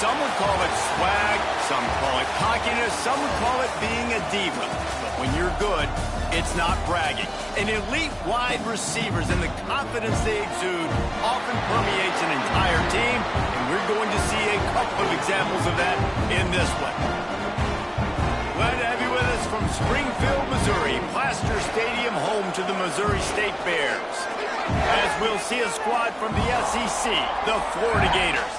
Some would call it swag, some call it cockiness, some would call it being a diva. But when you're good, it's not bragging. And elite wide receivers and the confidence they exude often permeates an entire team, and we're going to see a couple of examples of that in this one. Glad to have you with us from Springfield, Missouri, Plaster Stadium, home to the Missouri State Bears. As we'll see a squad from the SEC, the Florida Gators,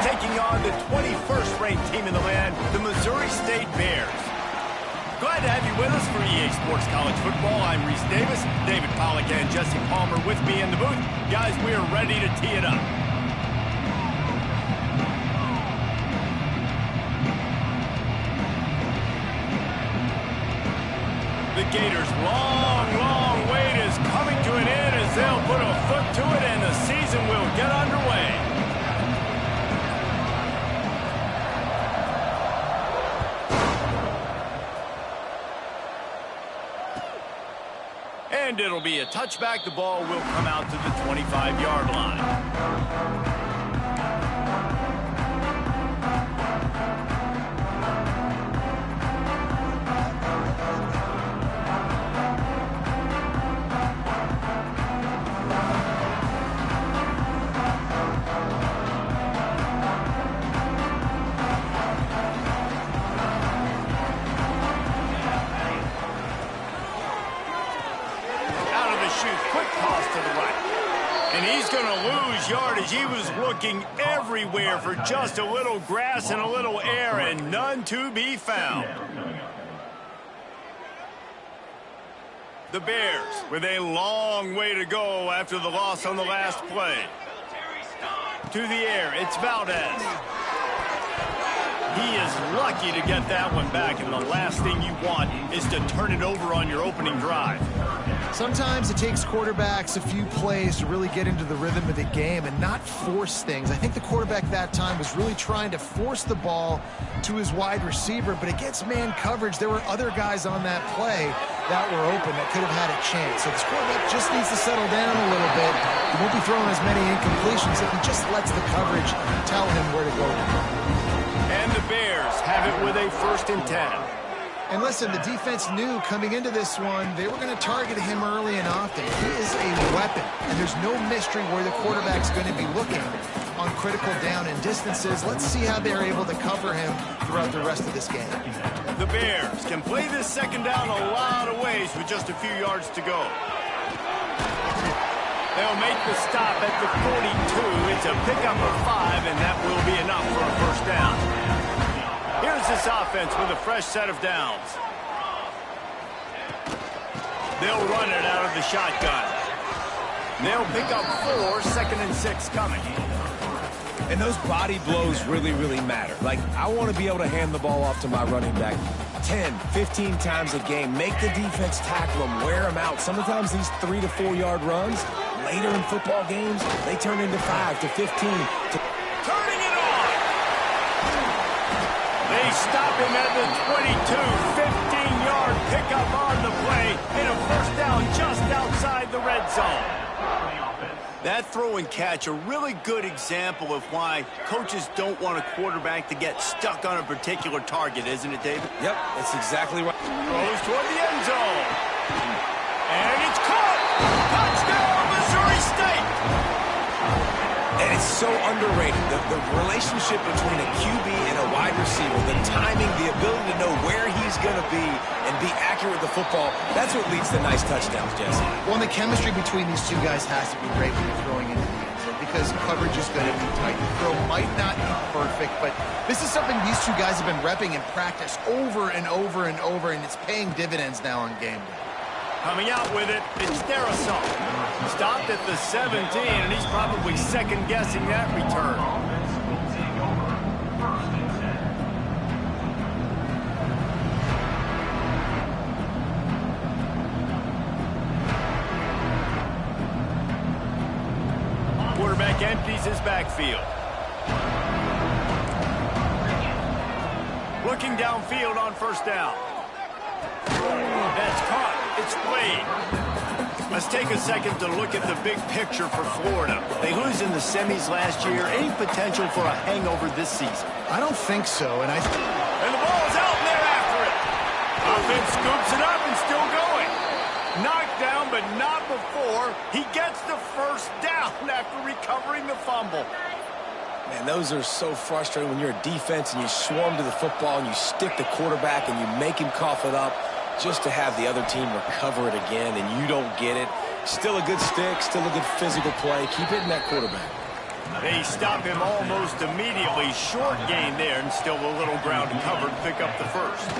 taking on the 21st ranked team in the land, the Missouri State Bears. Glad to have you with us for EA Sports College Football. I'm Reese Davis, David Pollack and Jesse Palmer with me in the booth. Guys, we are ready to tee it up. The Gators' long wait is coming to an end as they'll put a foot to it and the season will get underway. And it'll be a touchback. The ball will come out to the 25-yard line. And he's going to lose yardage. He was looking everywhere for just a little grass and a little air, and none to be found. The Bears with a long way to go after the loss on the last play. To the air, it's Valdez. He is lucky to get that one back, and the last thing you want is to turn it over on your opening drive. Sometimes it takes quarterbacks a few plays to really get into the rhythm of the game and not force things. I think the quarterback that time was really trying to force the ball to his wide receiver, but against man coverage, there were other guys on that play that were open that could have had a chance. So this quarterback just needs to settle down a little bit. He won't be throwing as many incompletions if he just lets the coverage tell him where to go. And the Bears have it with a 1st and 10. And listen, the defense knew coming into this one, they were going to target him early and often. He is a weapon, and there's no mystery where the quarterback's going to be looking on critical down and distances. Let's see how they're able to cover him throughout the rest of this game. The Bears can play this second down a lot of ways with just a few yards to go. They'll make the stop at the 42. It's a pickup of 5, and that will be enough for a 1st down. Here's this offense with a fresh set of downs. They'll run it out of the shotgun. They'll pick up 4, 2nd and 6 coming. And those body blows really matter. Like, I want to be able to hand the ball off to my running back 10, 15 times a game. Make the defense tackle them, wear them out. Sometimes these 3 to 4 yard runs, later in football games, they turn into 5 to 15. Turning it on! They stop him at the 22, 15-yard pickup on the play, and a 1st down just outside the red zone. That throw and catch, a really good example of why coaches don't want a quarterback to get stuck on a particular target, isn't it, David? Yep, that's exactly right. Throws toward the end zone. And it's caught! Touchdown, Missouri State! And it's so underrated, the relationship between a QB and a wide receiver, the timing, the ability to know where he's going to be and be accurate with the football, that's what leads to nice touchdowns, Jesse. Well, and the chemistry between these two guys has to be great when you're throwing into the end zone because coverage is going to be tight. The throw might not be perfect, but this is something these two guys have been repping in practice over and over and over, and it's paying dividends now on game day. Coming out with it, it's Darisaw. Stopped at the 17, and he's probably second-guessing that return. Quarterback empties his backfield. Looking downfield on 1st down. That's caught. It's Blade. Let's take a second to look at the big picture for Florida. They lose in the semis last year. Any potential for a hangover this season? I don't think so, and the ball's out, and they're after it. Offense scoops it up and still going. Knocked down, but not before he gets the first down after recovering the fumble. Man, those are so frustrating when you're a defense and you swarm to the football and you stick the quarterback and you make him cough it up just to have the other team recover it again and you don't get it. Still a good stick, still a good physical play. Keep hitting that quarterback. They stop him almost immediately. Short gain there and still a little ground to cover to pick up the first.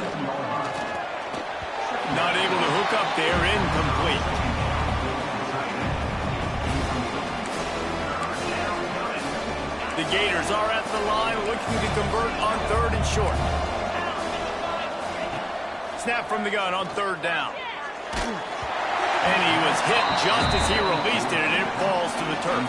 Not able to hook up there, incomplete. The Gators are at the line looking to convert on 3rd and short. Snap from the gun on 3rd down. And he was hit just as he released it, and it falls to the turf.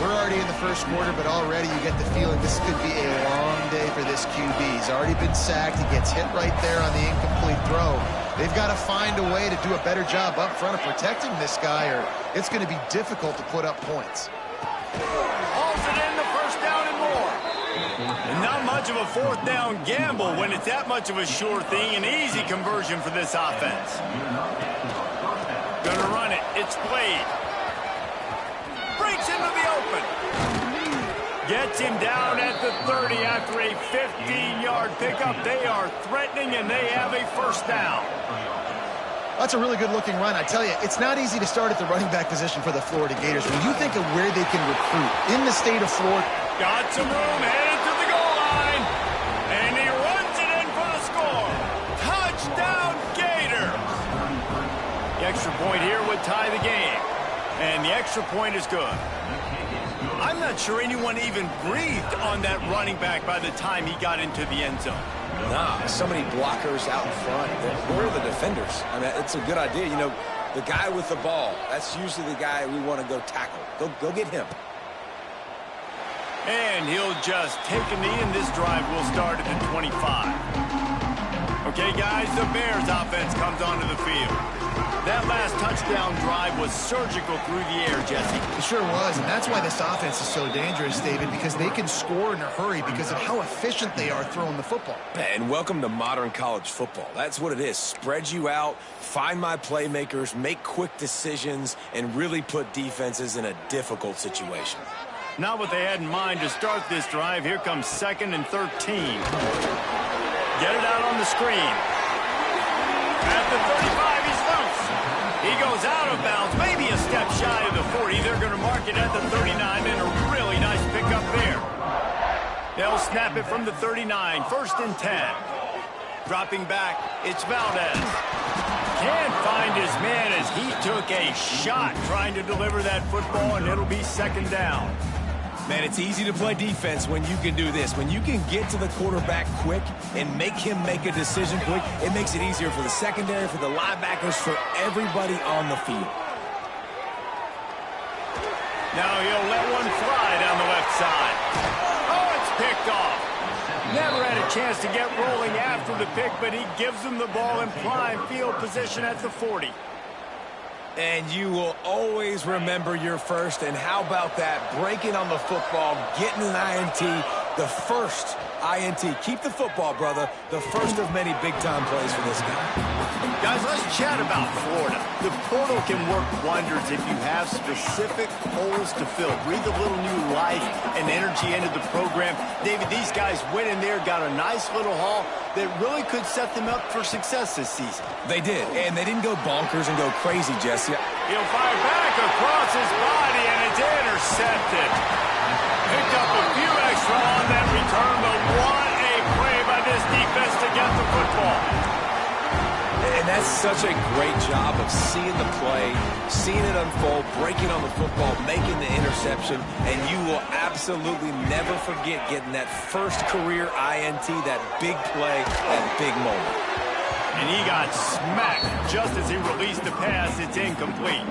we're already in the first quarter, but already you get the feeling this could be a long day for this QB. He's already been sacked. He gets hit right there on the incomplete throw. They've got to find a way to do a better job up front of protecting this guy, or it's going to be difficult to put up points. Hauls it in, the first down and more. And not much of a 4th down gamble when it's that much of a sure thing. An easy conversion for this offense. Gonna run it. It's played. Breaks into the open. Gets him down at the 30 after a 15-yard pickup. They are threatening, and they have a first down. That's a really good-looking run. I tell you, it's not easy to start at the running back position for the Florida Gators. When you think of where they can recruit in the state of Florida. Got some room, headed to the goal line, and he runs it in for the score. Touchdown, Gators! The extra point here would tie the game, and the extra point is good. I'm not sure anyone even breathed on that running back by the time he got into the end zone. Nah, so many blockers out in front. Where are the defenders? I mean, it's a good idea. You know, the guy with the ball, that's usually the guy we want to go tackle. Go get him. And he'll just take a knee, and this drive will start at the 25. Okay, guys, the Bears offense comes onto the field. That last touchdown drive was surgical through the air, Jesse. It sure was, and that's why this offense is so dangerous, David, because they can score in a hurry because of how efficient they are throwing the football. And welcome to modern college football. That's what it is. Spread you out, find my playmakers, make quick decisions, and really put defenses in a difficult situation. Not what they had in mind to start this drive. Here comes 2nd and 13. Get it out on the screen. At the 35, he's loose. He goes out of bounds, maybe a step shy of the 40. They're going to mark it at the 39, and a really nice pickup there. They'll snap it from the 39, 1st and 10. Dropping back, it's Valdez. Can't find his man as he took a shot trying to deliver that football, and it'll be 2nd down. Man, it's easy to play defense when you can do this. When you can get to the quarterback quick and make him make a decision quick, it makes it easier for the secondary, for the linebackers, for everybody on the field. Now he'll let one fly down the left side. Oh, it's picked off. Never had a chance to get rolling after the pick, but he gives them the ball in prime field position at the 40. And you will always remember your first. And how about that? Breaking on the football, getting an INT, the first INT. Keep the football, brother. The first of many big-time plays for this guy. Guys, let's chat about Florida. The portal can work wonders if you have specific holes to fill. Breathe a little new life and energy into the program. David, these guys went in there, got a nice little haul that really could set them up for success this season. They did, and they didn't go bonkers and go crazy, Jesse. He'll fire back across his body, and it's intercepted. Picked up a few extra on that return, but what a play by this defense to get the football. And that's such a great job of seeing the play, seeing it unfold, breaking on the football, making the interception, and you will absolutely never forget getting that first career INT, that big play, that big moment. And he got smacked just as he released the pass. It's incomplete.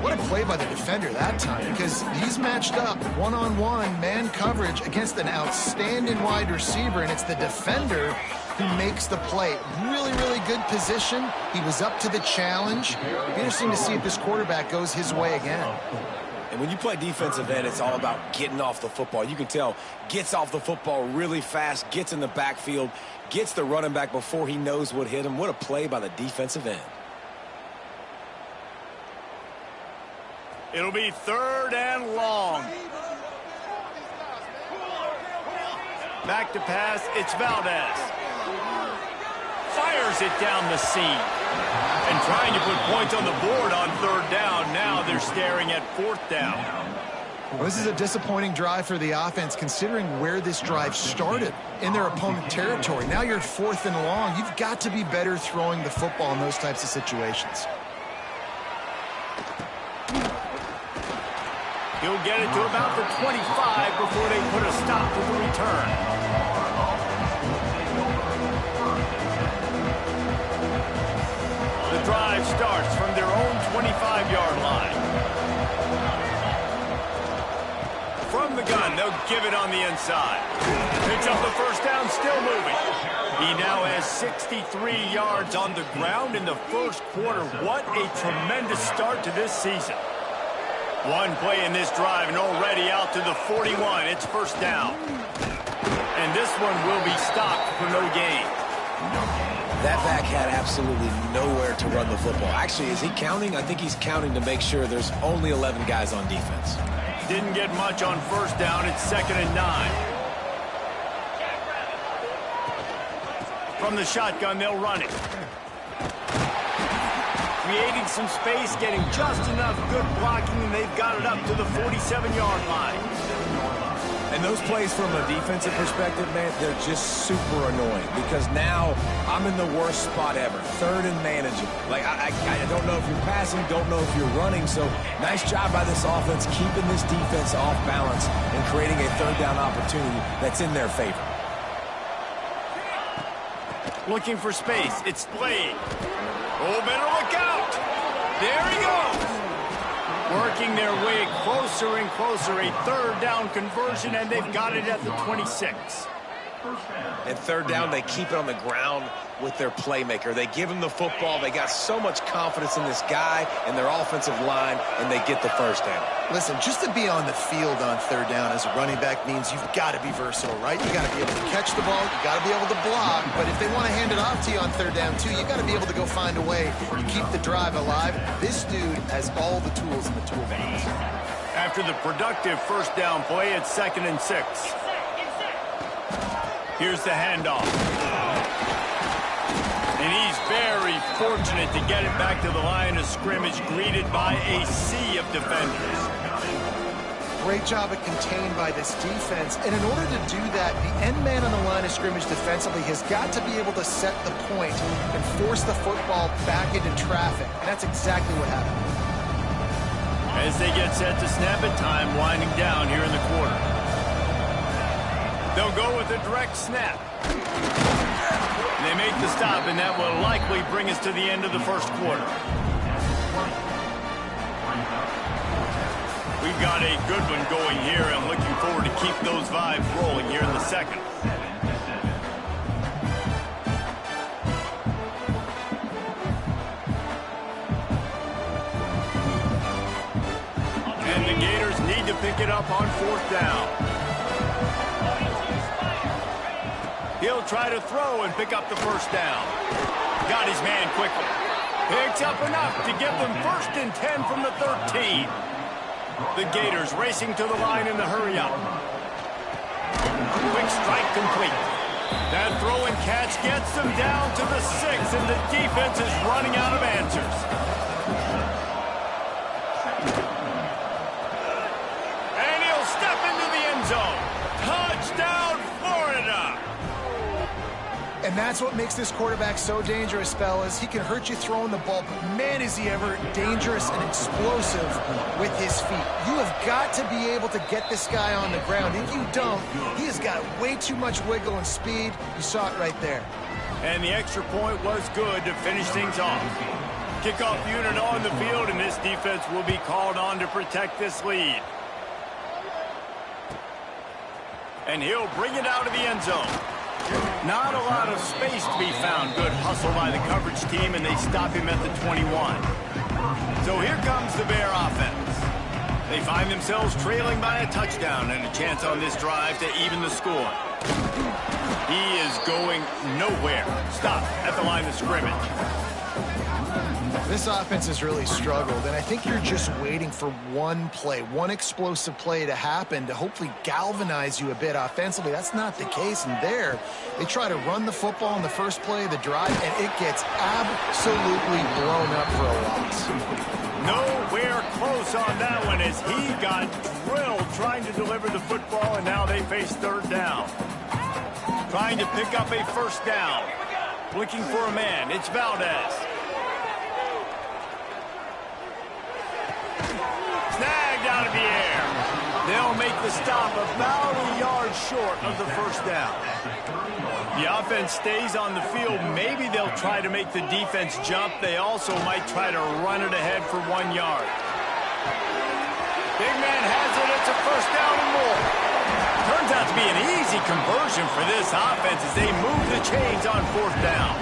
What a play by the defender that time, because he's matched up one-on-one man coverage against an outstanding wide receiver, and it's the defender who makes the play. Really, really good position. He was up to the challenge. It'll be interesting to see if this quarterback goes his way again. And when you play defensive end, it's all about getting off the football. You can tell, gets off the football really fast, gets in the backfield, gets the running back before he knows what hit him. What a play by the defensive end. It'll be 3rd and long. Back to pass, it's Valdez. Fires it down the seam. And trying to put points on the board on 3rd down. Now they're staring at 4th down. Well, this is a disappointing drive for the offense, considering where this drive started in their opponent territory. Now you're 4th and long. You've got to be better throwing the football in those types of situations. He'll get it to about the 25 before they put a stop to the return. The drive starts from their own 25-yard line. From the gun, they'll give it on the inside. Picks up the 1st down, still moving. He now has 63 yards on the ground in the 1st quarter. What a tremendous start to this season. One play in this drive and already out to the 41. It's 1st down. And this one will be stopped for no gain. That back had absolutely nowhere to run the football. Actually, is he counting? I think he's counting to make sure there's only 11 guys on defense. Didn't get much on 1st down. It's 2nd and 9. From the shotgun, they'll run it. Creating some space, getting just enough good blocking, and they've got it up to the 47-yard line. And those plays from a defensive perspective, man, they're just super annoying because now I'm in the worst spot ever. 3rd and manageable. Like, I don't know if you're passing, don't know if you're running, so nice job by this offense keeping this defense off balance and creating a 3rd down opportunity that's in their favor. Looking for space. It's Blade. Oh, better look out. There he goes. Working their way closer and closer. A 3rd down conversion, and they've got it at the 26. And 3rd down, they keep it on the ground with their playmaker. They give him the football. They got so much confidence in this guy and their offensive line, and they get the 1st down. Listen, just to be on the field on 3rd down as a running back means you've got to be versatile, right? You got to be able to catch the ball, you got to be able to block, but if they want to hand it off to you on 3rd down too, you got to be able to go find a way to keep the drive alive. This dude has all the tools in the toolbox. After the productive 1st down play, it's 2nd and 6. Here's the handoff. And he's very fortunate to get it back to the line of scrimmage, greeted by a sea of defenders. Great job at contained by this defense. And in order to do that, the end man on the line of scrimmage defensively has got to be able to set the point and force the football back into traffic. And that's exactly what happened. As they get set to snap it, time winding down here in the quarter. They'll go with a direct snap. They make the stop, and that will likely bring us to the end of the 1st quarter. We've got a good one going here, and looking forward to keep those vibes rolling here in the 2nd. And the Gators need to pick it up on 4th down. He'll try to throw and pick up the 1st down. Got his man quickly. Picks up enough to give them 1st and 10 from the 13. The Gators racing to the line in the hurry-up. Quick strike complete. That throw and catch gets them down to the 6, and the defense is running out of answers. And he'll step into the end zone. Touchdown, Florida! And that's what makes this quarterback so dangerous, fellas. He can hurt you throwing the ball, but man, is he ever dangerous and explosive with his feet. You have got to be able to get this guy on the ground. If you don't, he has got way too much wiggle and speed. You saw it right there. And the extra point was good to finish things off. Kickoff unit on the field, and this defense will be called on to protect this lead. And he'll bring it out of the end zone. Not a lot of space to be found. Good hustle by the coverage team, and they stop him at the 21. So here comes the Bear offense. They find themselves trailing by a touchdown and a chance on this drive to even the score. He is going nowhere. Stop at the line of scrimmage. This offense has really struggled, and I think you're just waiting for one play, one explosive play to happen to hopefully galvanize you a bit offensively. That's not the case, and there they try to run the football in the first play of the drive, and it gets absolutely blown up for a loss. Nowhere close on that one as he got drilled trying to deliver the football, and now they face third down. Trying to pick up a first down. Looking for a man. It's Valdez. Snagged out of the air. They'll make the stop about a yard short of the first down. The offense stays on the field. Maybe they'll try to make the defense jump. They also might try to run it ahead for 1 yard. Big man has it. It's a first down and more. Turns out to be an easy conversion for this offense as they move the chains on fourth down.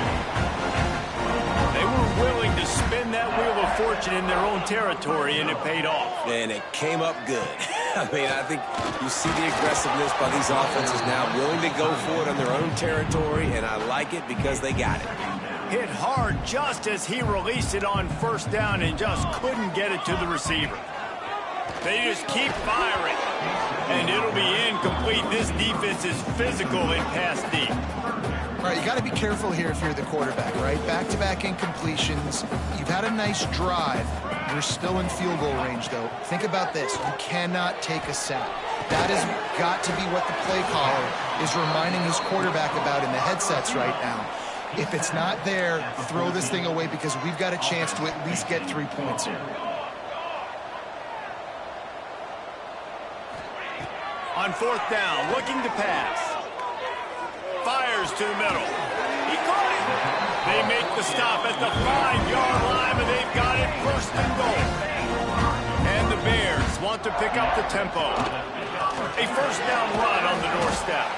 They were willing to spin that wheel of fortune in their own territory, and it paid off. And it came up good. I mean, I think you see the aggressiveness by these offenses now, willing to go for it on their own territory, and I like it because they got it. Hit hard just as he released it on first down and just couldn't get it to the receiver. They just keep firing, and it'll be incomplete. This defense is physical in pass deep. All right, you got to be careful here if you're the quarterback, right? Back-to-back incompletions. You've had a nice drive. You're still in field goal range, though. Think about this. You cannot take a sack. That has got to be what the play caller is reminding his quarterback about in the headsets right now. If it's not there, throw this thing away because we've got a chance to at least get 3 points here. On fourth down, looking to pass. Fires to the middle. He caught it. They make the stop at the 5-yard line, and they've got it first and goal. And the Bears want to pick up the tempo. A first down run on the doorstep.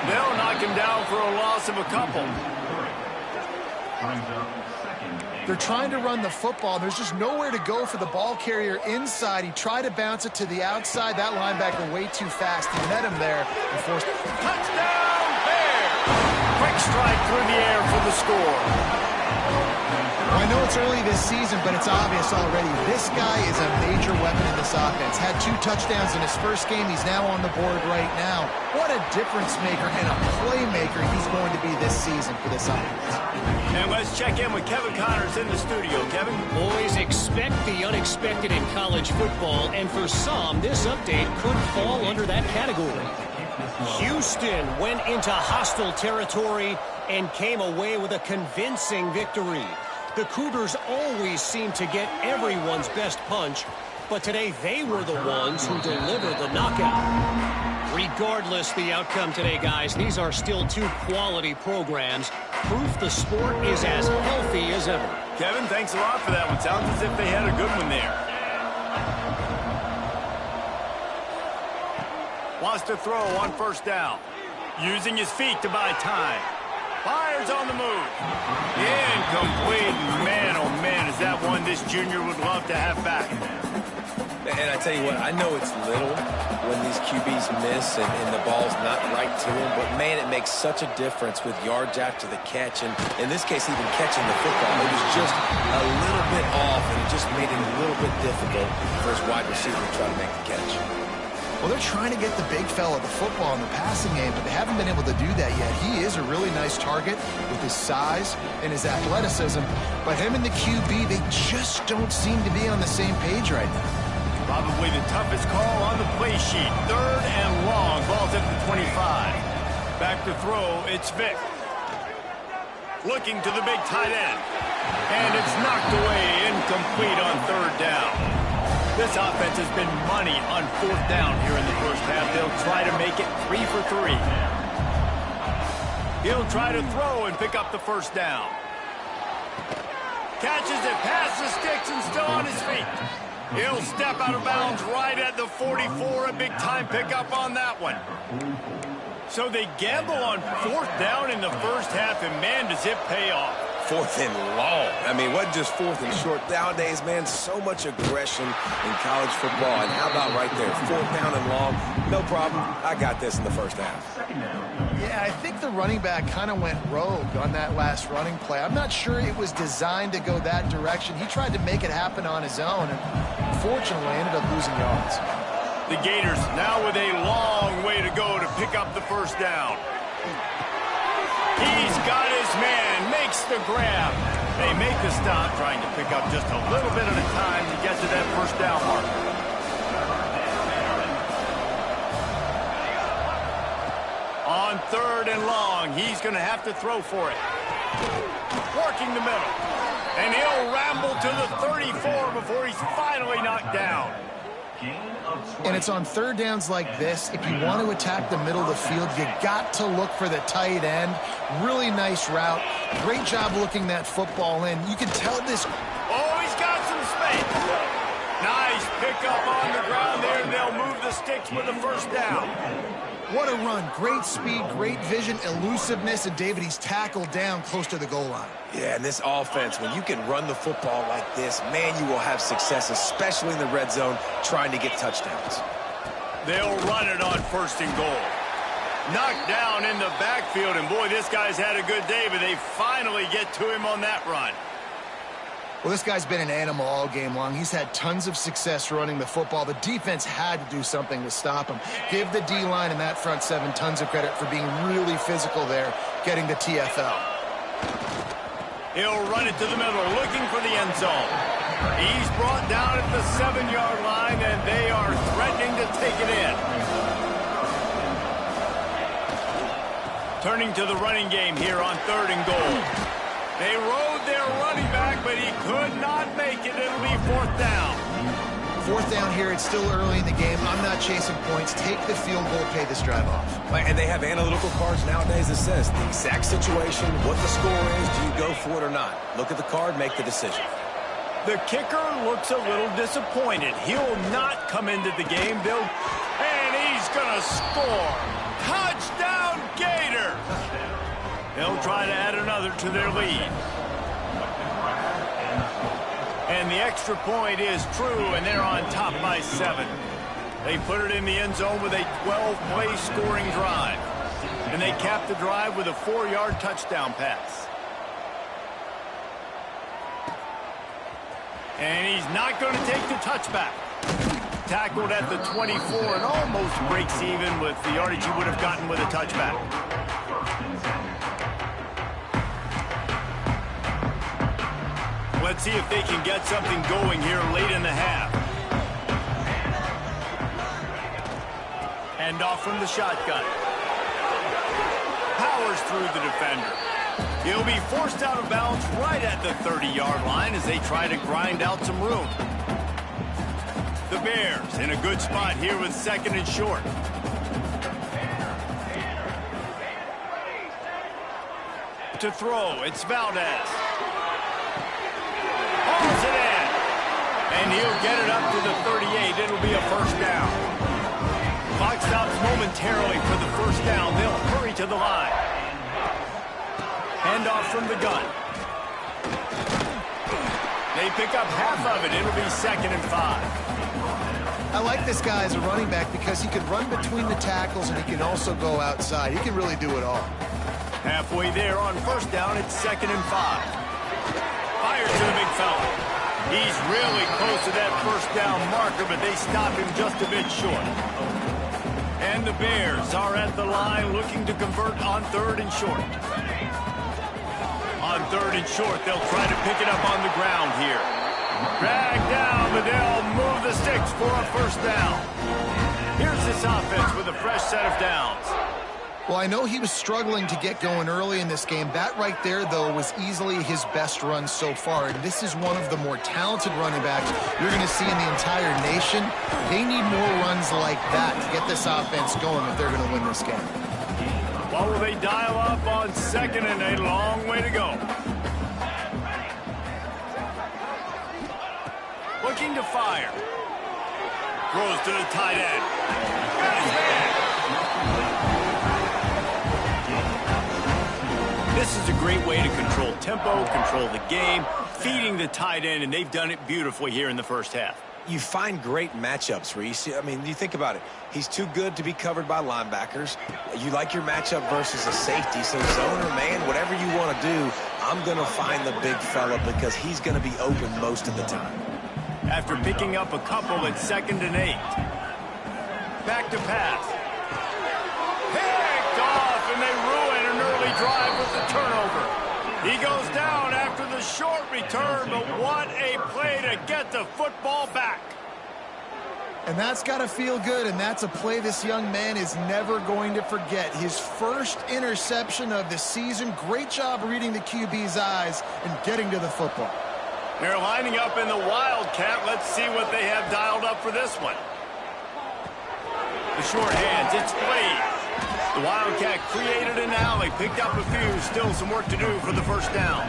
They'll knock him down for a loss of a couple. They're trying to run the football. There's just nowhere to go for the ball carrier inside. He tried to bounce it to the outside. That linebacker way too fast. He met him there and forced it. Touchdown, Bears! Quick strike through the air for the score. Well, I know it's early this season, but it's obvious already. This guy is a major weapon in this offense. Had 2 touchdowns in his first game. He's now on the board right now. What a difference maker and a playmaker he's going to be this season for this offense. And let's check in with Kevin Connors in the studio. Kevin? Boys, expect the unexpected in college football, and for some, this update could fall under that category. Houston went into hostile territory and came away with a convincing victory. The Cougars always seem to get everyone's best punch, but today they were the ones who delivered the knockout. Regardless the outcome today, guys, these are still 2 quality programs. Proof the sport is as healthy as ever. Kevin, thanks a lot for that one. Sounds as if they had a good one there. Wants to throw on first down. Using his feet to buy time. Fires on the move. Incomplete. Man, oh man, is that one this junior would love to have back. And I tell you what, I know it's little when these QBs miss and the ball's not right to them, but man, it makes such a difference with yards after the catch, and in this case, even catching the football. It was just a little bit off, and it just made it a little bit difficult for his wide receiver to try to make the catch. Well, they're trying to get the big fella the football in the passing game, but they haven't been able to do that yet. He is a really nice target with his size and his athleticism, but him and the QB, they just don't seem to be on the same page right now. Probably the toughest call on the play sheet. 3rd and long. Ball's at the 25. Back to throw. It's Vick. Looking to the big tight end. And it's knocked away. Incomplete on 3rd down. This offense has been money on 4th down here in the first half. They'll try to make it 3 for 3. He'll try to throw and pick up the first down. catches it past the sticks and still on his feet. He'll step out of bounds right at the 44. A big-time pickup on that one. So they gamble on 4th down in the first half, and, man, does it pay off. 4th and long. I mean, what just 4th and short? Nowadays, man, so much aggression in college football. And how about right there? 4th down and long. No problem. I got this in the first half. Yeah, I think the running back kind of went rogue on that last running play. I'm not sure it was designed to go that direction. He tried to make it happen on his own, and unfortunately ended up losing yards. The Gators now with a long way to go to pick up the first down. He's got his man, makes the grab. They make the stop, trying to pick up just a little bit at a time to get to that first down mark. On 3rd and long, he's going to have to throw for it. Working the middle. And he'll ramble to the 34 before he's finally knocked down. And it's on 3rd downs like this. If you want to attack the middle of the field, you got to look for the tight end. Really nice route. Great job looking that football in. You can tell this. Oh, he's got some space. Nice pickup on the ground there, and they'll move the sticks with the first down. What a run. Great speed, great vision, elusiveness, and David, he's tackled down close to the goal line. Yeah, and this offense, when you can run the football like this, man, you will have success, especially in the red zone, trying to get touchdowns. They'll run it on 1st and goal. Knocked down in the backfield, and boy, this guy's had a good day, but they finally get to him on that run. Well, this guy's been an animal all game long. He's had tons of success running the football. The defense had to do something to stop him. Give the D-line and that front 7 tons of credit for being really physical there, getting the TFL. He'll run it to the middle, looking for the end zone. He's brought down at the 7-yard line, and they are threatening to take it in. Turning to the running game here on 3rd and goal. They rode their running back, but he could not make it. It'll be 4th down. 4th down here. It's still early in the game. I'm not chasing points. Take the field goal, pay this drive off. And they have analytical cards nowadays that says the exact situation, what the score is, do you go for it or not? Look at the card, make the decision. The kicker looks a little disappointed. He'll not come into the game. And he's going to score. Touchdown, Gator! They'll try to add another to their lead. And the extra point is true, and they're on top by 7. They put it in the end zone with a 12-play scoring drive. And they cap the drive with a 4-yard touchdown pass. And he's not going to take the touchback. Tackled at the 24 and almost breaks even with the yardage he would have gotten with a touchback. Let's see if they can get something going here late in the half. Hand off from the shotgun. Powers through the defender. He'll be forced out of bounds right at the 30-yard line as they try to grind out some room. The Bears in a good spot here with 2nd and short. To throw, it's Valdez. Hauls it in. And he'll get it up to the 38. It'll be a first down. Clock stops momentarily for the first down. They'll hurry to the line. Handoff from the gun. They pick up half of it. It'll be 2nd and 5. I like this guy as a running back because he can run between the tackles and he can also go outside. He can really do it all. Halfway there on first down, it's 2nd and 5. Fires to the big fella. He's really close to that first down marker, but they stop him just a bit short. And the Bears are at the line looking to convert on 3rd and short. On 3rd and short, they'll try to pick it up on the ground here. Drag down, but they'll move the sticks for a first down. Here's this offense with a fresh set of downs. Well, I know he was struggling to get going early in this game. That right there, though, was easily his best run so far. And this is one of the more talented running backs you're going to see in the entire nation. They need more runs like that to get this offense going if they're going to win this game. What will they dial up on 2nd and a long way to go? looking to fire. Throws to the tight end. Got his man. This is a great way to control tempo, control the game, feeding the tight end, and they've done it beautifully here in the first half. You find great matchups, Reese. I mean, you think about it. He's too good to be covered by linebackers. You like your matchup versus a safety, so zone or man, whatever you want to do, I'm going to find the big fella because he's going to be open most of the time. After picking up a couple at 2nd and 8. Back to pass. Picked off, and they ruin an early drive with the turnover. He goes down after the short return, but what a play to get the football back. And that's got to feel good, and that's a play this young man is never going to forget. His first interception of the season. Great job reading the QB's eyes and getting to the football. They're lining up in the Wildcat. Let's see what they have dialed up for this one. The short hands, it's Blade. The Wildcat created an alley, picked up a few, still some work to do for the first down.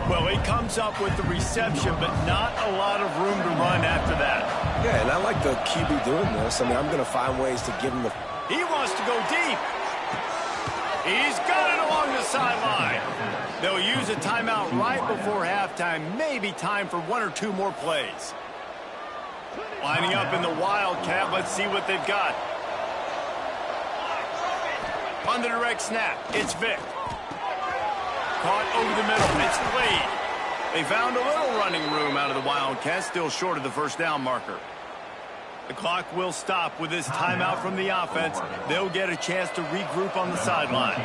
Well, he comes up with the reception, but not a lot of room to run after that. Yeah, and I like the QB doing this. I mean, I'm going to find ways to give him the... He wants to go deep. He's got it along the sideline. They'll use a timeout right before halftime. Maybe time for 1 or 2 more plays. Lining up in the Wildcat. Let's see what they've got. On the direct snap, it's Vic. Caught over the middle, it's Blade. They found a little running room out of the Wildcats, still short of the first down marker. The clock will stop with this timeout from the offense. They'll get a chance to regroup on the sideline.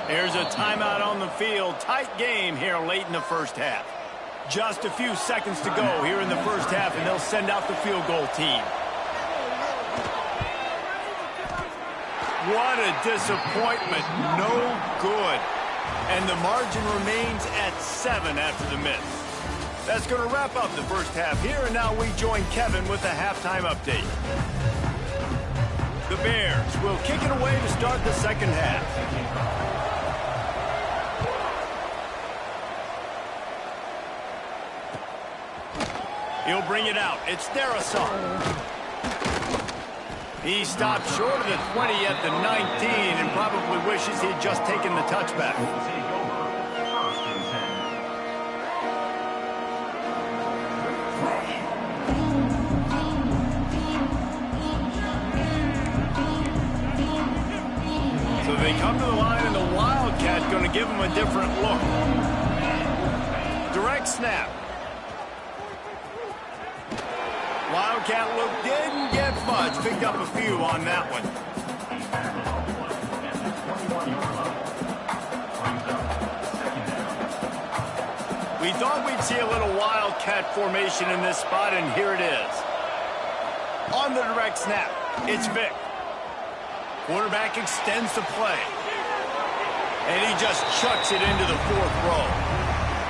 There's a timeout on the field. Tight game here late in the first half. Just a few seconds to go here in the first half, and they'll send out the field goal team. What a disappointment. No good. And the margin remains at 7 after the miss. That's going to wrap up the first half here, and now we join Kevin with the halftime update. The Bears will kick it away to start the second half. He'll bring it out. It's Darasan. He stopped short of the 20 at the 19 and probably wishes he'd just taken the touchback. So they come to the line, and the Wildcat's going to give them a different look. Direct snap. Wildcat look didn't get much. Picked up a few on that one. We thought we'd see a little Wildcat formation in this spot, and here it is. On the direct snap, it's Vic. Quarterback extends the play. And he just chucks it into the 4th row.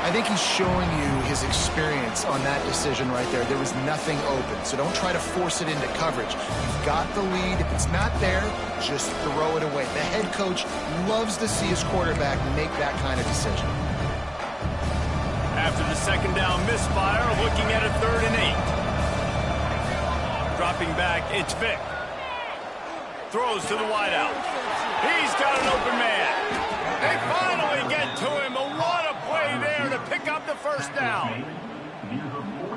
I think he's showing you his experience on that decision right there. There was nothing open, so don't try to force it into coverage. You've got the lead. If it's not there, just throw it away. The head coach loves to see his quarterback make that kind of decision. After the second down misfire, looking at a 3rd and 8. Dropping back, it's Vic. Throws to the wideout. He's got an open man. They finally get to him. What a play there to pick up the first down.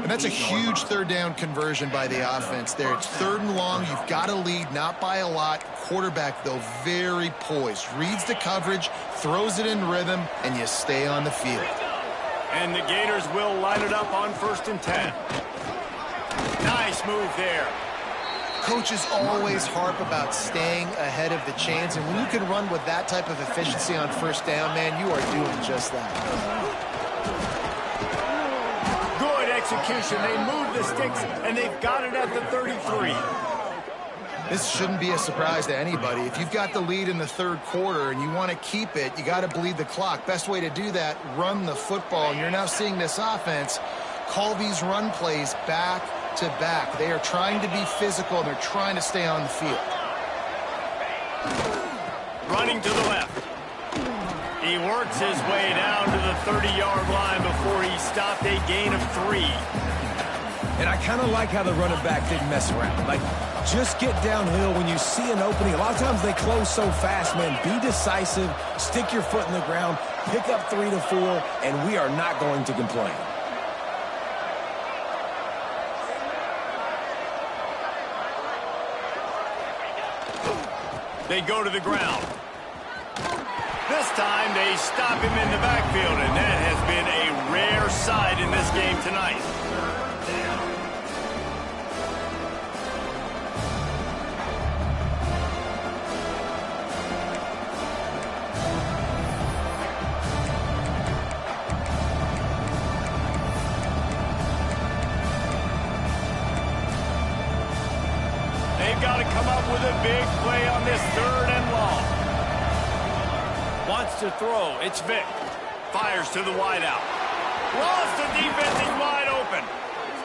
And that's a huge 3rd down conversion by the offense there. It's 3rd and long. You've got a lead, not by a lot. Quarterback, though, very poised. Reads the coverage, throws it in rhythm, and you stay on the field. And the Gators will line it up on 1st and 10. Nice move there. Coaches always harp about staying ahead of the chains, and when you can run with that type of efficiency on 1st down, man, you are doing just that. Good execution. They move the sticks, and they've got it at the 33. This shouldn't be a surprise to anybody. If you've got the lead in the 3rd quarter and you want to keep it, you got to bleed the clock. Best way to do that, run the football. And you're now seeing this offense call these run plays back to back. They are trying to be physical, and they're trying to stay on the field. Running to the left. He works his way down to the 30-yard line before he stopped a gain of 3. And I kind of like how the running back didn't mess around. Like, just get downhill when you see an opening. A lot of times they close so fast, man. Be decisive, stick your foot in the ground, pick up 3 to 4, and we are not going to complain. They go to the ground. This time they stop him in the backfield, and that has been a rare sight in this game tonight. They've got to come up with a big play on this 3rd and long. Wants to throw. It's Vic. Fires to the wideout. Lost the defense. He's wide open.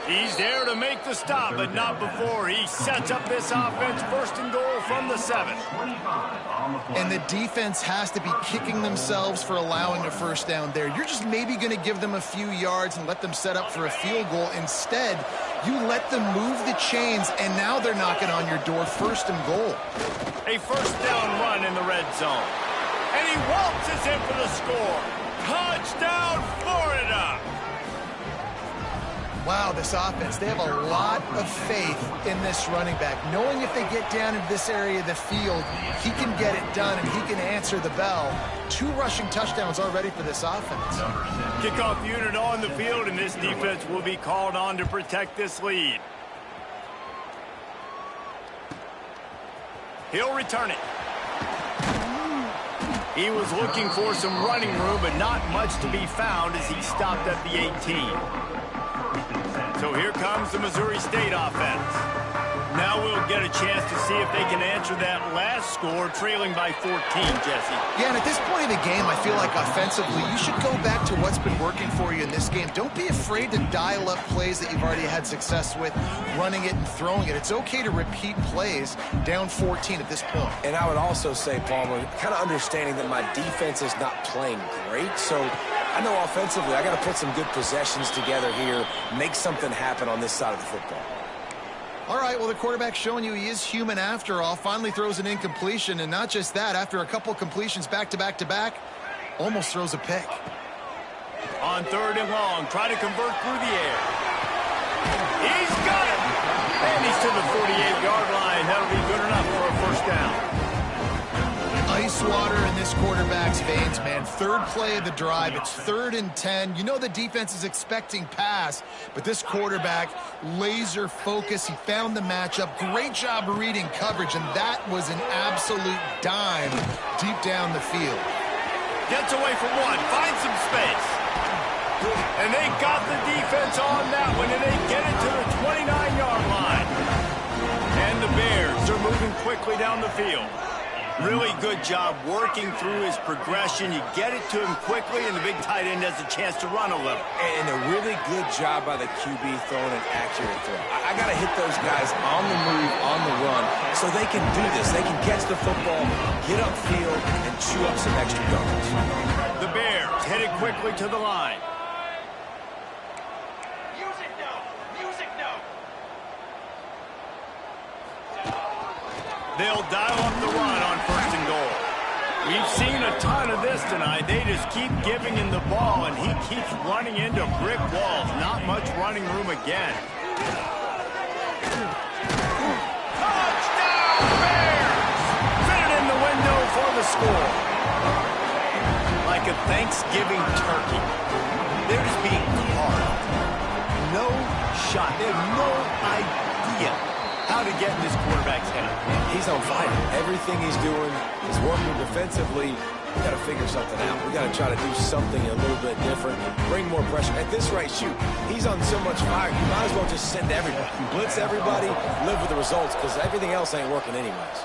He's there to make the stop, but not before he sets up this offense. 1st and goal from the 7. And the defense has to be kicking themselves for allowing a 1st down there. You're just maybe going to give them a few yards and let them set up for a field goal. Instead, you let them move the chains, and now they're knocking on your door. 1st and goal. A 1st down run in the red zone. And he waltzes in for the score. Touchdown, Florida! Wow, this offense, they have a lot of faith in this running back. Knowing if they get down into this area of the field, he can get it done and he can answer the bell. 2 rushing touchdowns already for this offense. Kickoff unit on the field, and this defense will be called on to protect this lead. He'll return it. He was looking for some running room, but not much to be found as he stopped at the 18. So here comes the Missouri State offense. Now we'll get a chance to see if they can answer that last score, trailing by 14, Jesse. Yeah, and at this point of the game, I feel like offensively, you should go back to what's been working for you in this game. Don't be afraid to dial up plays that you've already had success with, running it and throwing it. It's okay to repeat plays down 14 at this point. And I would also say, Palmer, kind of understanding that my defense is not playing great, so I know offensively I got to put some good possessions together here, make something happen on this side of the football. All right, well, the quarterback's showing you he is human after all. Finally throws an incompletion, and not just that, after a couple completions back-to-back-to-back, almost throws a pick. On 3rd and long, try to convert through the air. He's got it! And he's to the 48-yard line. That'll be good enough for a 1st down. Ice water in this quarterback's veins, man. 3rd play of the drive. It's 3rd and 10. You know the defense is expecting pass, but this quarterback, laser focus. He found the matchup. Great job reading coverage, and that was an absolute dime deep down the field. Gets away from one. Finds some space. And they got the defense on that one, and they get it to the 29-yard line. And the Bears are moving quickly down the field. Really good job working through his progression. You get it to him quickly, and the big tight end has a chance to run a little. And a really good job by the QB throwing an accurate throw. I got to hit those guys on the move, on the run, so they can do this. They can catch the football, get upfield, and chew up some extra yards. The Bears headed quickly to the line. They'll dial up the run on 1st and goal. We've seen a ton of this tonight. They just keep giving him the ball, and he keeps running into brick walls. Not much running room again. Touchdown, Bears! Fit it in the window for the score. Like a Thanksgiving turkey. They're just being carved. No shot. They have no idea how to get in this quarterback's head. He's on fire. Everything he's doing is working defensively. We got to figure something out. We got to try to do something a little bit different, bring more pressure. At this rate, shoot, he's on so much fire, you might as well just send everybody. Blitz everybody, live with the results, because everything else ain't working anyways.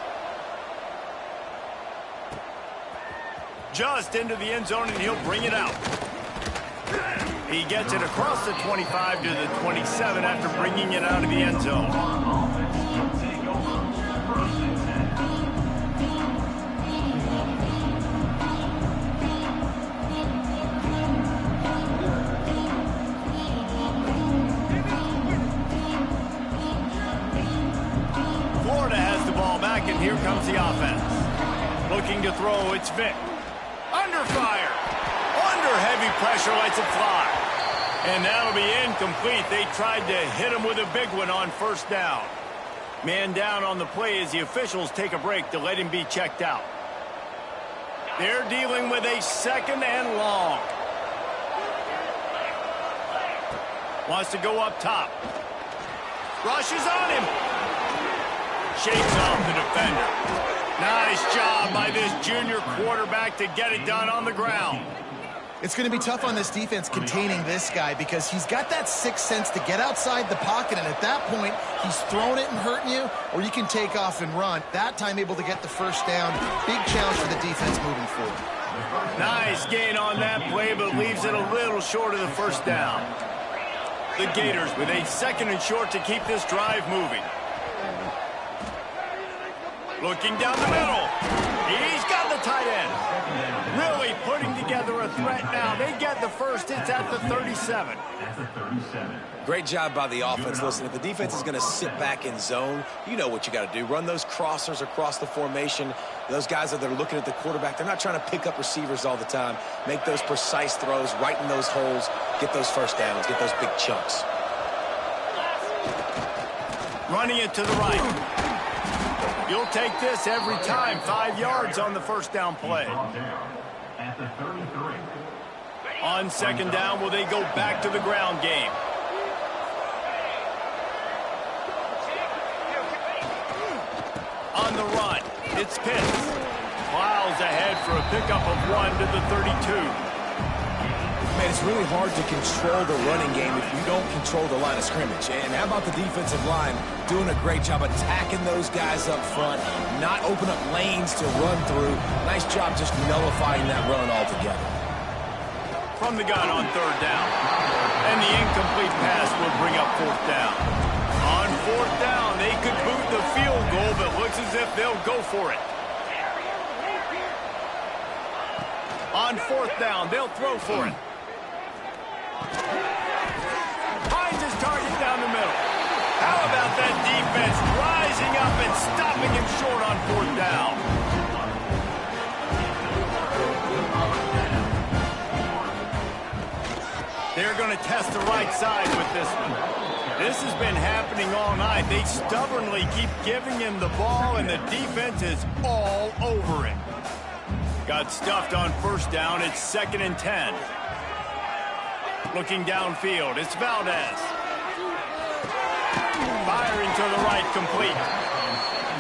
Just into the end zone, and he'll bring it out. He gets it across the 25 to the 27 after bringing it out of the end zone. it's Vick. Under fire. Under heavy pressure, lets it fly. And that'll be incomplete. They tried to hit him with a big one on first down. Man down on the play as the officials take a break to let him be checked out. They're dealing with a 2nd and long. Wants to go up top. Rushes on him. Shakes off the defender. Nice job by this junior quarterback to get it done on the ground. It's going to be tough on this defense containing this guy because he's got that sixth sense to get outside the pocket, and at that point, he's throwing it and hurting you, or you can take off and run. That time able to get the first down. Big challenge for the defense moving forward. Nice gain on that play, but leaves it a little short of the first down. The Gators with a 2nd and short to keep this drive moving. Looking down the middle. He's got the tight end. Really putting together a threat now. They get the first. It's at the 37. Great job by the offense. Listen, if the defense is going to sit back in zone, you know what you got to do. Run those crossers across the formation. Those guys that are looking at the quarterback, they're not trying to pick up receivers all the time. Make those precise throws, right in those holes, get those first downs, get those big chunks. Running it to the right. You'll take this every time. 5 yards on the first down play. On 2nd down, will they go back to the ground game? On the run, it's Pitts. Plows ahead for a pickup of 1 to the 32. Man, it's really hard to control the running game if you don't control the line of scrimmage. And how about the defensive line doing a great job attacking those guys up front, not open up lanes to run through. Nice job just nullifying that run altogether. From the gun on 3rd down. And the incomplete pass will bring up 4th down. On 4th down, they could boot the field goal, but looks as if they'll go for it. On 4th down, they'll throw for it. Finds his target down the middle. How about that defense rising up and stopping him short on 4th down? They're going to test the right side with this one. This has been happening all night. They stubbornly keep giving him the ball, and the defense is all over it. Got stuffed on first down. It's 2nd and 10. Looking downfield, it's Valdez. Firing to the right, complete.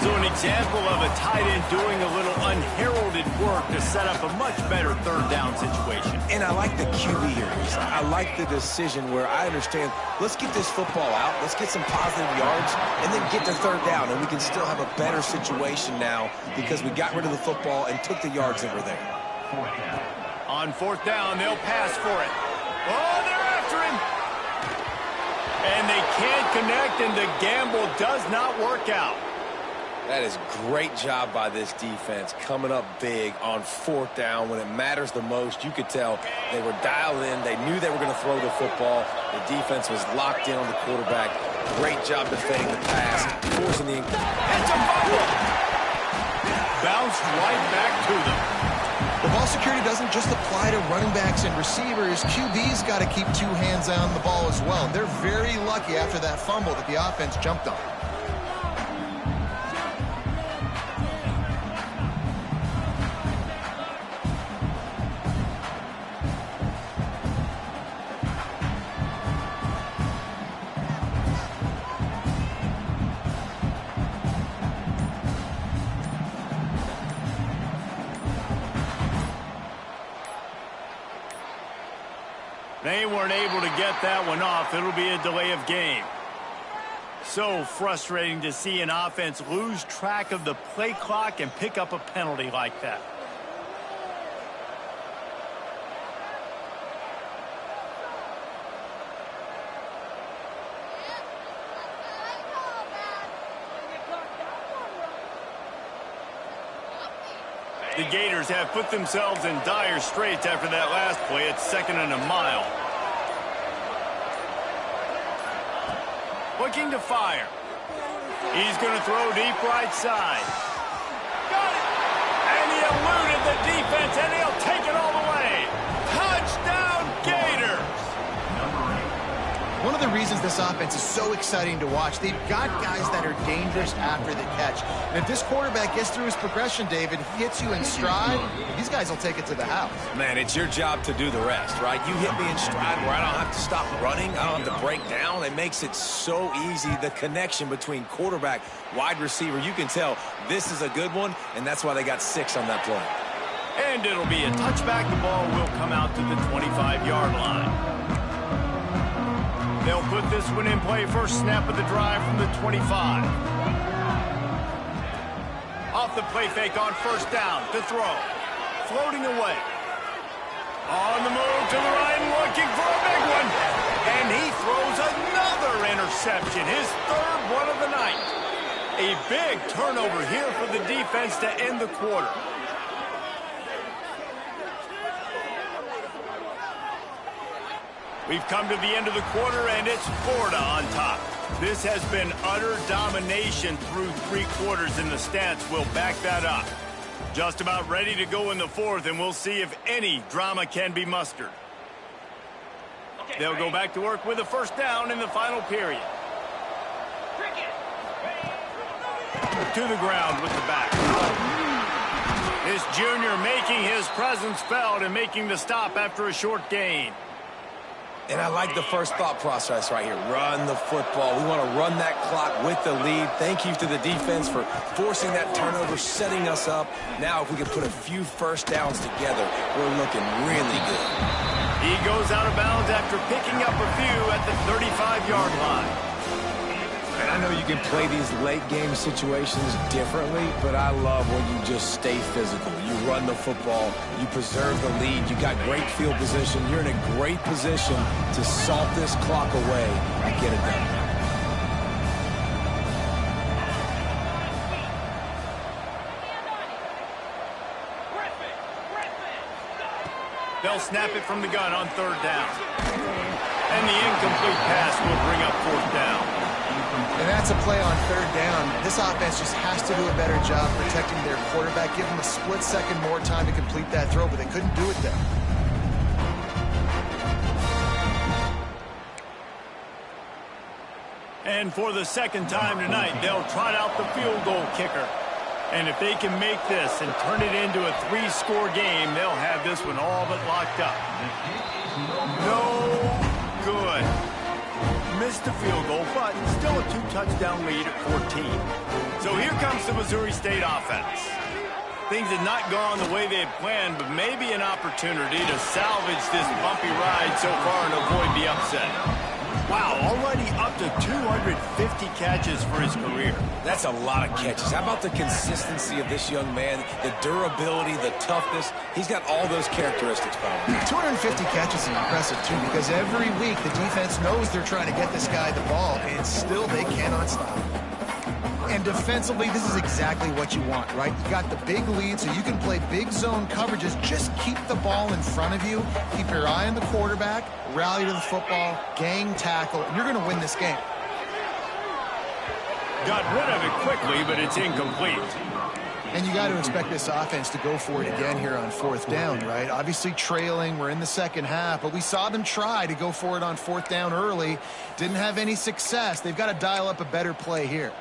So an example of a tight end doing a little unheralded work to set up a much better 3rd down situation. And I like the QB here. I like the decision where I understand, let's get this football out, let's get some positive yards, and then get to 3rd down, and we can still have a better situation now because we got rid of the football and took the yards that were there. On 4th down, they'll pass for it. Oh, they're after him. And they can't connect, and the gamble does not work out. That is great job by this defense, coming up big on 4th down when it matters the most. You could tell they were dialed in. They knew they were going to throw the football. The defense was locked in on the quarterback. Great job defending the pass, forcing the... It's a fumble. Bounced right back to them. The ball security doesn't just apply to running backs and receivers. QB's got to keep 2 hands on the ball as well. They're very lucky after that fumble that the offense jumped on. They weren't able to get that one off. It'll be a delay of game. So frustrating to see an offense lose track of the play clock and pick up a penalty like that. The Gators have put themselves in dire straits after that last play. It's 2nd and a mile. Looking to fire. He's going to throw deep right side. Got it! And he eluded the defense, and he'll take it all the way. Touchdown, Gators! One of the reasons this offense is so exciting to watch, they've got guys that are dangerous after the catch. And if this quarterback gets through his progression, David, he hits you in stride, these guys will take it to the house. Man, it's your job to do the rest, right? You hit me in stride where I don't have to stop running. I don't have to break down. It makes it so easy, the connection between quarterback, wide receiver. You can tell this is a good one, and that's why they got 6 on that play. And it'll be a touchback. The ball will come out to the 25-yard line. They'll put this one in play. First snap of the drive from the 25. Off the play fake on first down to throw. Floating away. On the move to the right, looking for a big one. And he throws another interception, his 3rd one of the night. A big turnover here for the defense to end the quarter. We've come to the end of the quarter, and it's Florida on top. This has been utter domination through 3 quarters, and the stats will back that up. Just about ready to go in the 4th, and we'll see if any drama can be mustered. They'll go back to work with a first down in the final period. To the ground with the back. This junior making his presence felt and making the stop after a short gain. And I like the first thought process right here. Run the football. We want to run that clock with the lead. Thank you to the defense for forcing that turnover, setting us up. Now, if we can put a few first downs together, we're looking really good. He goes out of bounds after picking up a few at the 35-yard line. And I know you can play these late-game situations differently, but I love when you just stay physical. You run the football, you preserve the lead, you got great field position. You're in a great position to salt this clock away and get it done. They'll snap it from the gun on 3rd down. And the incomplete pass will bring up 4th down. And that's a play on 3rd down. This offense just has to do a better job protecting their quarterback. Give them a split second more time to complete that throw, but they couldn't do it there. And for the 2nd time tonight, they'll trot out the field goal kicker. And if they can make this and turn it into a 3-score game, they'll have this one all but locked up. No good. Missed the field goal, but still a 2-touchdown lead at 14. So here comes the Missouri State offense. Things had not gone the way they had planned, but maybe an opportunity to salvage this bumpy ride so far and avoid the upset. Wow, already up to 250 catches for his career. That's a lot of catches. How about the consistency of this young man, the durability, the toughness? He's got all those characteristics, Bob. 250 catches is impressive, too, because every week the defense knows they're trying to get this guy the ball, and still they cannot stop him. And defensively, this is exactly what you want, right? You got the big lead, so you can play big zone coverages. Just keep the ball in front of you. Keep your eye on the quarterback, rally to the football, gang tackle, and you're going to win this game. Got rid of it quickly, but it's incomplete. And you got to expect this offense to go for it again here on 4th down, right? Obviously trailing, we're in the 2nd half, but we saw them try to go for it on 4th down early. Didn't have any success. They've got to dial up a better play here.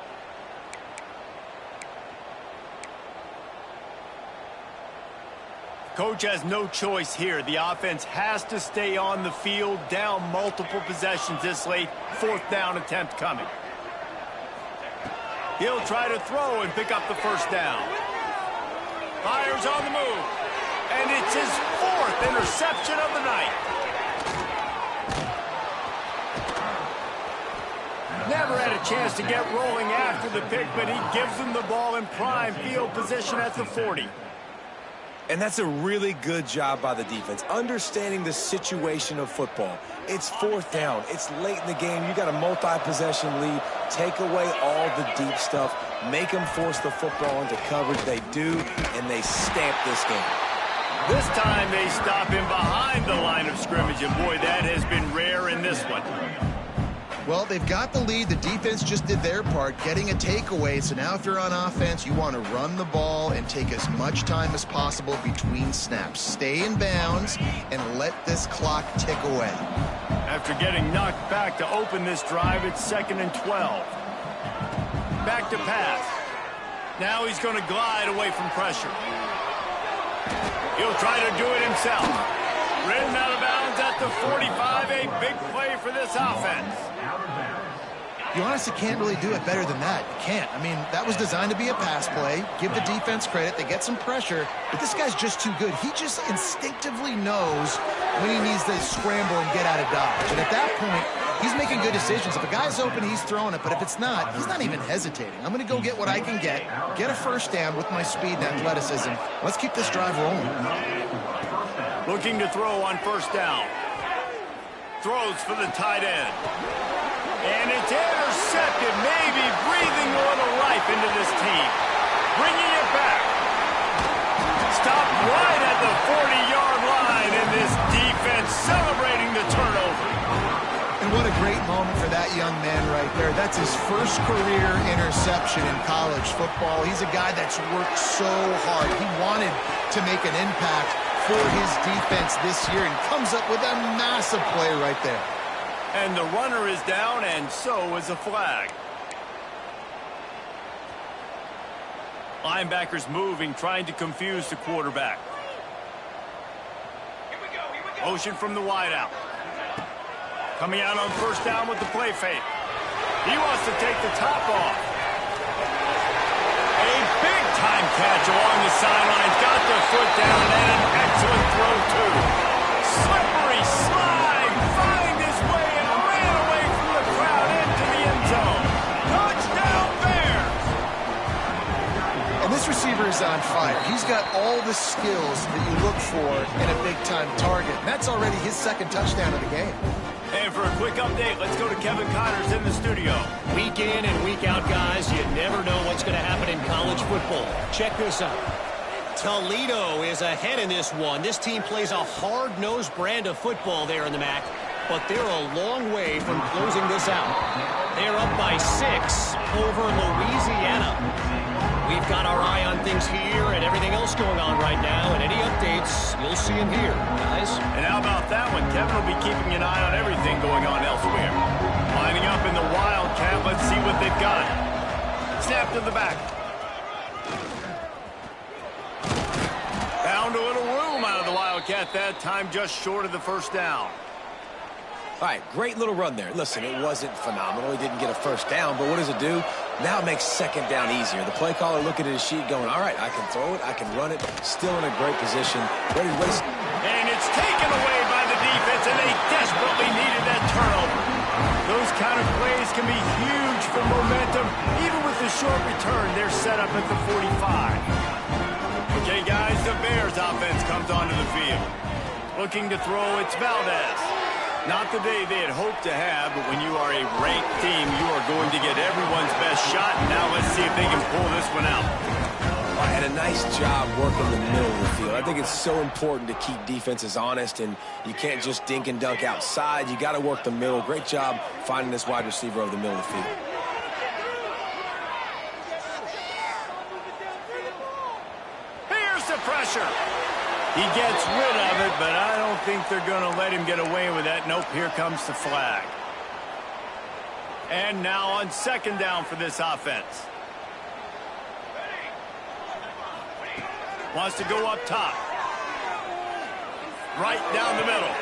Coach has no choice here. The offense has to stay on the field, down multiple possessions this late. 4th down attempt coming. He'll try to throw and pick up the first down. Fires on the move. And it's his 4th interception of the night. Never had a chance to get rolling after the pick, but he gives them the ball in prime field position at the 40. And that's a really good job by the defense, understanding the situation of football. It's 4th down. It's late in the game. You got a multi-possession lead. Take away all the deep stuff. Make them force the football into coverage. They do, and they stamp this game. This time they stop him behind the line of scrimmage, and boy, that has been rare in this one. Well, they've got the lead. The defense just did their part, getting a takeaway. So now if you're on offense, you want to run the ball and take as much time as possible between snaps. Stay in bounds and let this clock tick away. After getting knocked back to open this drive, it's 2nd and 12. Back to pass. Now he's going to glide away from pressure. He'll try to do it himself. Ridden out of bounds at the 45. A big play for this offense. You honestly can't really do it better than that. You can't. I mean, that was designed to be a pass play. Give the defense credit. They get some pressure. But this guy's just too good. He just instinctively knows when he needs to scramble and get out of dodge. And at that point, he's making good decisions. If a guy's open, he's throwing it. But if it's not, he's not even hesitating. I'm going to go get what I can get a first down with my speed and athleticism. Let's keep this drive rolling. Looking to throw on first down. Throws for the tight end. And it's intercepted, maybe breathing a little life into this team. Bringing it back. Stopped right at the 40-yard line, and this defense celebrating the turnover. And what a great moment for that young man right there. That's his first career interception in college football. He's a guy that's worked so hard. He wanted to make an impact for his defense this year and comes up with a massive play right there. And the runner is down, and so is a flag. Linebackers moving, trying to confuse the quarterback. Motion from the wideout. Coming out on first down with the play fake. He wants to take the top off. A big-time catch along the sidelines. Got the foot down, and an excellent throw, too. Slippery slide. Find his way and ran away from the crowd into the end zone. Touchdown, Bears! And this receiver is on fire. He's got all the skills that you look for in a big-time target. And that's already his second touchdown of the game. And for a quick update, let's go to Kevin Connors in the studio. Week in and week out, guys, you never know what's going to happen in college football. Check this out. Toledo is ahead in this one. This team plays a hard-nosed brand of football there in the MAC, but they're a long way from closing this out. They're up by 6 over Louisiana. We've got our eye on things here and everything else going on right now, and any updates, you'll see them here, guys. And how about that one? Kevin will be keeping an eye on everything going on elsewhere. Lining up in the Wildcat, let's see what they've got. Snap to the back. Found a little room out of the Wildcat that time, just short of the first down. All right, great little run there. Listen, it wasn't phenomenal. He didn't get a first down, but what does it do? Now it makes second down easier. The play caller looking at his sheet going, all right, I can throw it, I can run it. Still in a great position. Ready to race. And it's taken away by the defense, and they desperately needed that turnover. Those kind of plays can be huge for momentum. Even with the short return, they're set up at the 45. Okay, guys, the Bears offense comes onto the field. Looking to throw, it's Valdez. Not the day they had hoped to have, but when you are a ranked team, you are going to get everyone's best shot. Now let's see if they can pull this one out. I had a nice job working the middle of the field. I think it's so important to keep defenses honest, and you can't just dink and dunk outside. You got to work the middle. Great job finding this wide receiver over the middle of the field. Here's the pressure. He gets rid of it, but I don't think they're going to let him get away with that. Nope, here comes the flag. And now on second down for this offense. Wants to go up top. Right down the middle.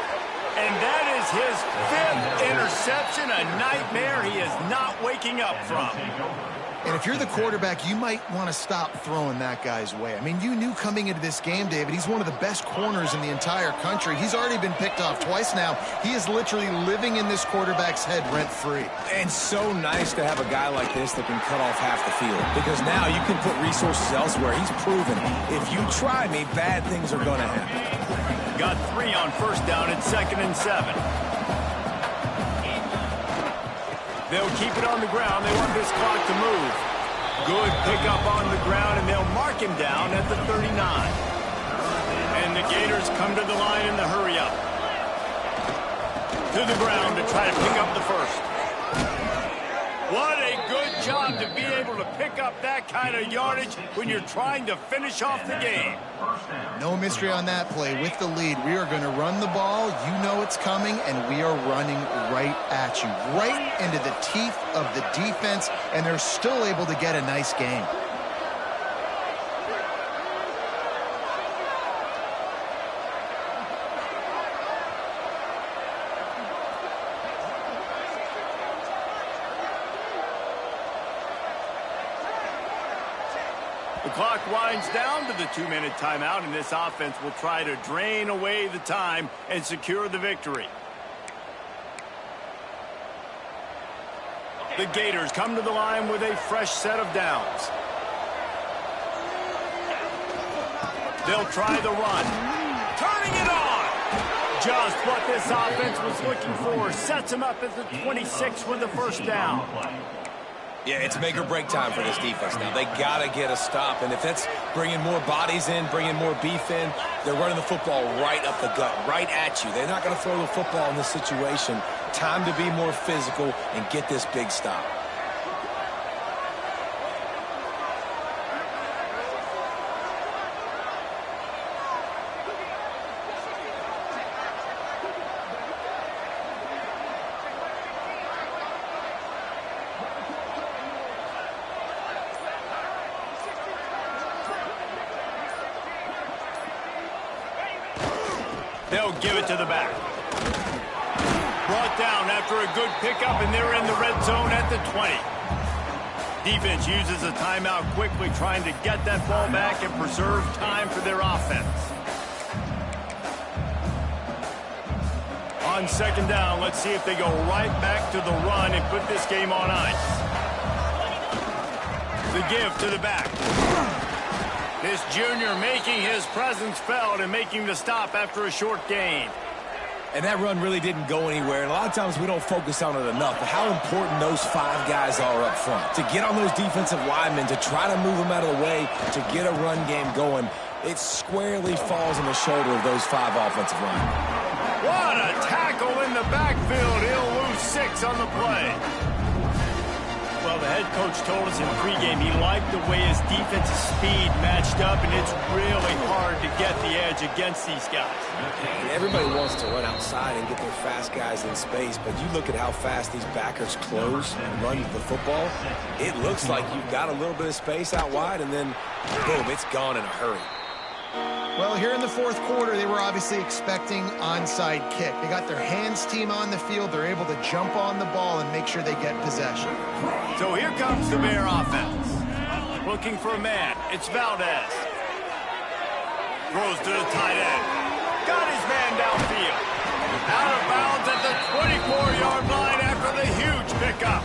And that is his 5th interception, a nightmare he is not waking up from. And if you're the quarterback, you might want to stop throwing that guy's way. I mean, you knew coming into this game, David, he's one of the best corners in the entire country. He's already been picked off twice now. He is literally living in this quarterback's head rent-free. And so nice to have a guy like this that can cut off half the field. Because now you can put resources elsewhere. He's proven, if you try me, bad things are going to happen. Got 3 on first down at 2nd and 7. They'll keep it on the ground. They want this clock to move. Good pickup on the ground, and they'll mark him down at the 39. And the Gators come to the line in the hurry up. To the ground to try to pick up the first. pick up that kind of yardage when you're trying to finish off the game. No mystery on that play. With the lead, we are going to run the ball. You know it's coming, and we are running right at you, right into the teeth of the defense, and they're still able to get a nice gain. The clock winds down to the 2-minute timeout, and this offense will try to drain away the time and secure the victory. The Gators come to the line with a fresh set of downs. They'll try the run. Turning it on! Just what this offense was looking for. Sets him up at the 26 with the first down. Yeah, it's make or break time for this defense now. They got to get a stop, and if that's bringing more bodies in, bringing more beef in, they're running the football right up the gut, right at you. They're not going to throw the football in this situation. Time to be more physical and get this big stop. They'll give it to the back. Brought down after a good pickup, and they're in the red zone at the 20. Defense uses a timeout quickly, trying to get that ball back and preserve time for their offense. On second down, let's see if they go right back to the run and put this game on ice. The give to the back. This junior making his presence felt and making the stop after a short gain. And that run really didn't go anywhere. And a lot of times we don't focus on it enough, but how important those 5 guys are up front. To get on those defensive linemen, to try to move them out of the way, to get a run game going, it squarely falls on the shoulder of those 5 offensive linemen. What a tackle in the backfield. He'll lose 6 on the play. Well, the head coach told us in pregame he liked the way his defensive speed matched up, and it's really hard to get the edge against these guys. And everybody wants to run outside and get their fast guys in space, but you look at how fast these backers close and run the football, it looks like you've got a little bit of space out wide, and then, boom, it's gone in a hurry. Well, here in the fourth quarter, they were obviously expecting onside kick. They got their hands team on the field. They're able to jump on the ball and make sure they get possession. So here comes the Bear offense. Looking for a man. It's Valdez. Throws to the tight end. Got his man downfield. Out of bounds at the 24-yard line after the huge pickup.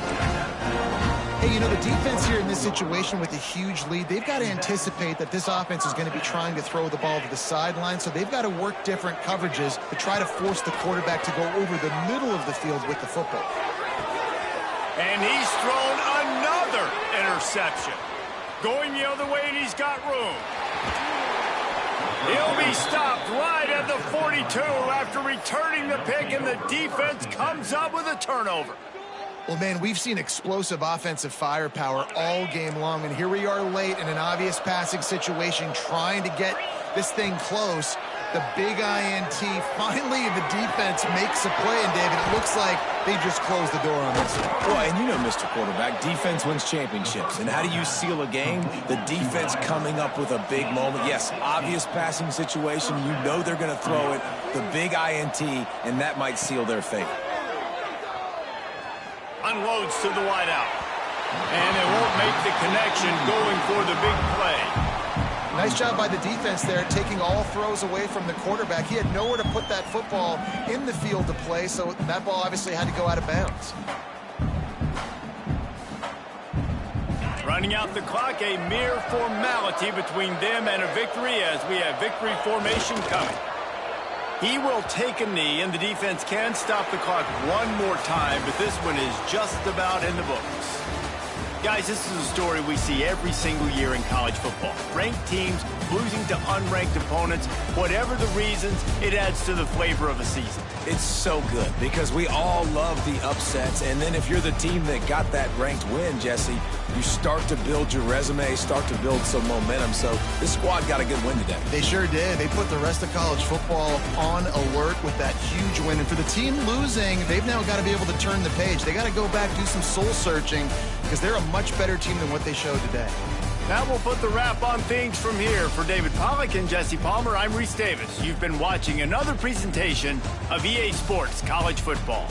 Hey, you know, the defense here in this situation with a huge lead, they've got to anticipate that this offense is going to be trying to throw the ball to the sideline, so they've got to work different coverages to try to force the quarterback to go over the middle of the field with the football. And he's thrown another interception. Going the other way, and he's got room. He'll be stopped right at the 42 after returning the pick, and the defense comes up with a turnover. Well, man, we've seen explosive offensive firepower all game long, and here we are late in an obvious passing situation trying to get this thing close. The big INT, finally the defense makes a play, and David, it looks like they just closed the door on this one. Well, and you know, Mr. Quarterback, defense wins championships. And how do you seal a game? The defense coming up with a big moment. Yes, obvious passing situation. You know they're going to throw it. The big INT, and that might seal their fate. Unloads to the wideout. And it won't make the connection going for the big play. Nice job by the defense there, taking all throws away from the quarterback. He had nowhere to put that football in the field to play, so that ball obviously had to go out of bounds. Running out the clock, a mere formality between them and a victory as we have victory formation coming. He will take a knee, and the defense can stop the clock one more time, but this one is just about in the books. Guys, this is a story we see every single year in college football. Ranked teams losing to unranked opponents. Whatever the reasons, it adds to the flavor of a season. It's so good because we all love the upsets. And then if you're the team that got that ranked win, Jesse, you start to build your resume, start to build some momentum. So this squad got a good win today. They sure did. They put the rest of college football on alert with that huge win. And for the team losing, they've now got to be able to turn the page. They got to go back, do some soul searching, because they're a much better team than what they showed today. That will put the wrap on things from here. For David Pollack and Jesse Palmer, I'm Reese Davis. You've been watching another presentation of EA Sports College Football.